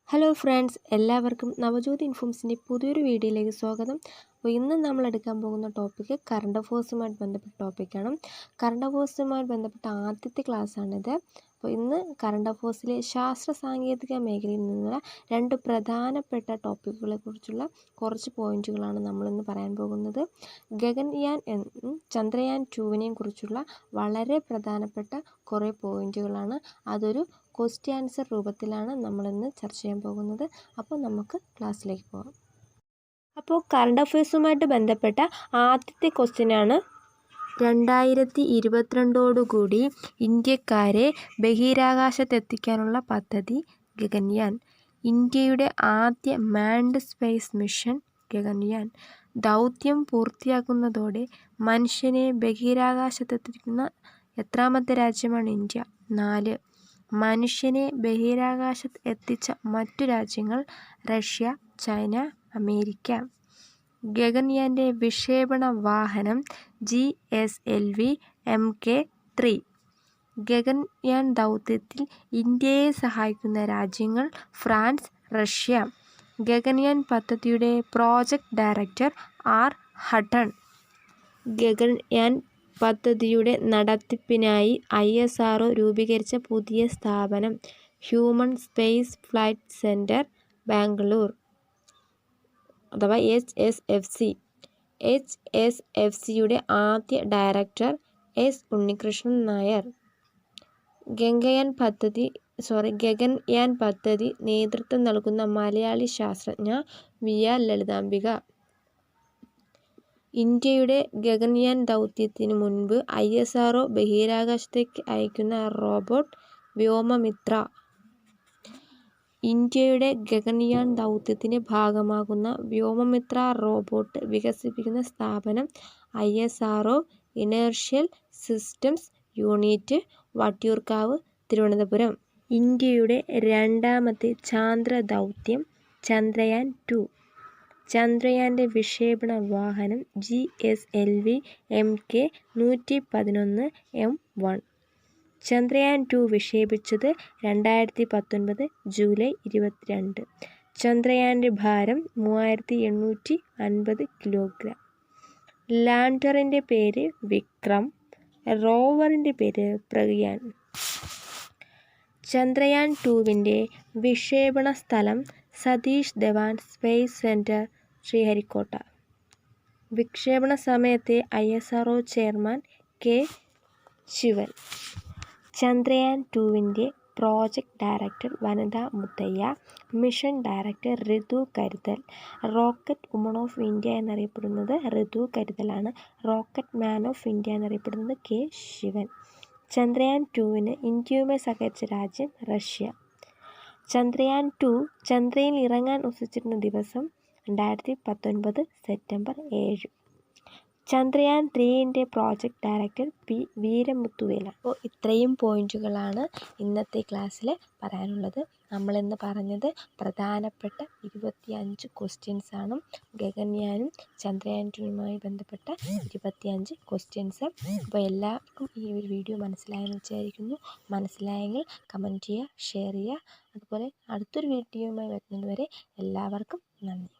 Hello friends, എല്ലാവർക്കും നവജ്യോതി ഇൻഫോംസിൻ്റെ പുതിയൊരു വീഡിയോയിലേക്ക് സ്വാഗതം. അപ്പോൾ ഇന്ന് നമ്മൾ എടുക്കാൻ പോകുന്ന ടോപ്പിക്ക് കറണ്ട് അഫയേഴ്സുമായിട്ട് ബന്ധപ്പെട്ട ടോപ്പിക്കാണ്. കറണ്ട് അഫയേഴ്സുമായിട്ട് ബന്ധപ്പെട്ട ആദ്യത്തെ ക്ലാസ്സാണിത്. അപ്പോൾ ഇന്ന് കറണ്ട് അഫയേഴ്സിലെ ശാസ്ത്ര സാങ്കേതിക മേഖലയിൽ നിന്നുള്ള രണ്ട് പ്രധാനപ്പെട്ട ടോപ്പിക്കുകളെ കുറിച്ചുള്ള കുറച്ച് പോയിന്റുകളാണ് നമ്മളിന്ന് പറയാൻ പോകുന്നത്. ഗഗൻയാൻ ചന്ദ്രയാൻ 2വിനെയും കുറിച്ചുള്ള വളരെ പ്രധാനപ്പെട്ട കുറേ പോയിന്റുകളാണ്. അതൊരു ക്വസ്റ്റ്യൻ ആൻസർ രൂപത്തിലാണ് നമ്മളിന്ന് ചർച്ച ചെയ്യാൻ പോകുന്നത്. അപ്പോൾ നമുക്ക് ക്ലാസ്സിലേക്ക് പോകാം. അപ്പോൾ കറണ്ട് അഫയേഴ്സുമായിട്ട് ബന്ധപ്പെട്ട ആദ്യത്തെ ക്വസ്റ്റ്യനാണ്, 2022 ഇന്ത്യക്കാരെ ബഹിരാകാശത്തെത്തിക്കാനുള്ള പദ്ധതി ഗഗൻയാൻ. ഇന്ത്യയുടെ ആദ്യ മാൻഡ് സ്പേസ് മിഷൻ ഗഗൻയാൻ ദൗത്യം പൂർത്തിയാക്കുന്നതോടെ മനുഷ്യനെ ബഹിരാകാശത്തെത്തിക്കുന്ന എത്രാമത്തെ രാജ്യമാണ് ഇന്ത്യ? 4. മനുഷ്യനെ ബഹിരാകാശത്ത് എത്തിച്ച മറ്റു രാജ്യങ്ങൾ റഷ്യ, ചൈന, അമേരിക്ക. ഗഗൻയാൻ്റെ വിക്ഷേപണ വാഹനം GSLV Mk3. ഗഗൻയാൻ ദൗത്യത്തിൽ ഇന്ത്യയെ സഹായിക്കുന്ന രാജ്യങ്ങൾ ഫ്രാൻസ്, റഷ്യ. ഗഗൻയാൻ പദ്ധതിയുടെ project director R. Hutton. Gaganyaan പദ്ധതിയുടെ നടത്തിപ്പിനായി ISRO രൂപീകരിച്ച പുതിയ സ്ഥാപനം human space flight centre, Bangalore അഥവാ HSFC. HSFCയുടെ ആദ്യ ഡയറക്ടർ S. ഉണ്ണികൃഷ്ണൻ നായർ. ഗഗൻയാൻ പദ്ധതി നേതൃത്വം നൽകുന്ന മലയാളി ശാസ്ത്രജ്ഞ VR ലളിതാംബിക. ഇന്ത്യയുടെ ഗഗൻയാൻ ദൗത്യത്തിനു മുൻപ് ISRO ബഹിരാകാശത്തേക്ക് അയക്കുന്ന റോബോട്ട് വ്യോമമിത്ര. ഇന്ത്യയുടെ ഗഗൻയാൻ ദൗത്യത്തിൻ്റെ ഭാഗമാകുന്ന വ്യോമമിത്ര റോബോട്ട് വികസിപ്പിക്കുന്ന സ്ഥാപനം ISRO inertial systems unit, Vattiyoorkavu, Thiruvananthapuram. ഇന്ത്യയുടെ രണ്ടാമത്തെ ചാന്ദ്ര ദൗത്യം ചന്ദ്രയാൻ 2. ചന്ദ്രയാൻ്റെ വിക്ഷേപണ വാഹനം GSLV Mk-111 M1. Chandrayaan 2 വിക്ഷേപിച്ചത് 2019 July 22. ചന്ദ്രയാൻ്റെ ഭാരം 3850 കിലോഗ്രാം. ലാൻഡറിൻ്റെ പേര് വിക്രം, റോവറിൻ്റെ പേര് പ്രഗ്യാൻ. ചന്ദ്രയാൻ 2വിൻ്റെ വിക്ഷേപണ സ്ഥലം സതീഷ് ധവാൻ സ്പേസ് സെൻറ്റർ, ശ്രീഹരിക്കോട്ട. വിക്ഷേപണ സമയത്തെ ISRO chairman K. Sivan. Chandrayaan 2വിൻ്റെ project director Vanitha Muthayya. Mission director Ritu Karidhal. Rocket woman of India എന്നറിയപ്പെടുന്നത് ഋതു കരുതലാണ്. റോക്കറ്റ് മാൻ ഓഫ് ഇന്ത്യ എന്നറിയപ്പെടുന്നത് K. ശിവൻ. ചന്ദ്രയാൻ 2വിന് ഇന്ത്യയുമായി സഹകരിച്ച രാജ്യം റഷ്യ. ചന്ദ്രയാൻ 2 ചന്ദ്രനിൽ ഇറങ്ങാൻ ഉദ്ദേശിച്ചിരുന്ന ദിവസം 2019 സെപ്റ്റംബർ 7. ചന്ദ്രയാൻ 3ൻ്റെ പ്രോജക്റ്റ് ഡയറക്ടർ P. വീരമുത്തുവേല. അപ്പോൾ ഇത്രയും പോയിന്റുകളാണ് ഇന്നത്തെ ക്ലാസ്സിൽ പറയാനുള്ളത്. നമ്മളിന്ന് പറഞ്ഞത് പ്രധാനപ്പെട്ട 25 ക്വസ്റ്റ്യൻസാണ്. ഗഗൻയാനും ചന്ദ്രയാൻ 2മായി ബന്ധപ്പെട്ട 25 ക്വസ്റ്റ്യൻസ്. അപ്പോൾ എല്ലാവർക്കും ഈ ഒരു വീഡിയോ മനസ്സിലായെന്ന് വിചാരിക്കുന്നു. മനസ്സിലായെങ്കിൽ കമൻറ്റ് ചെയ്യുക, ഷെയർ ചെയ്യുക. അതുപോലെ അടുത്തൊരു വീഡിയോയുമായി വരുന്നത് വരെ എല്ലാവർക്കും നന്ദി.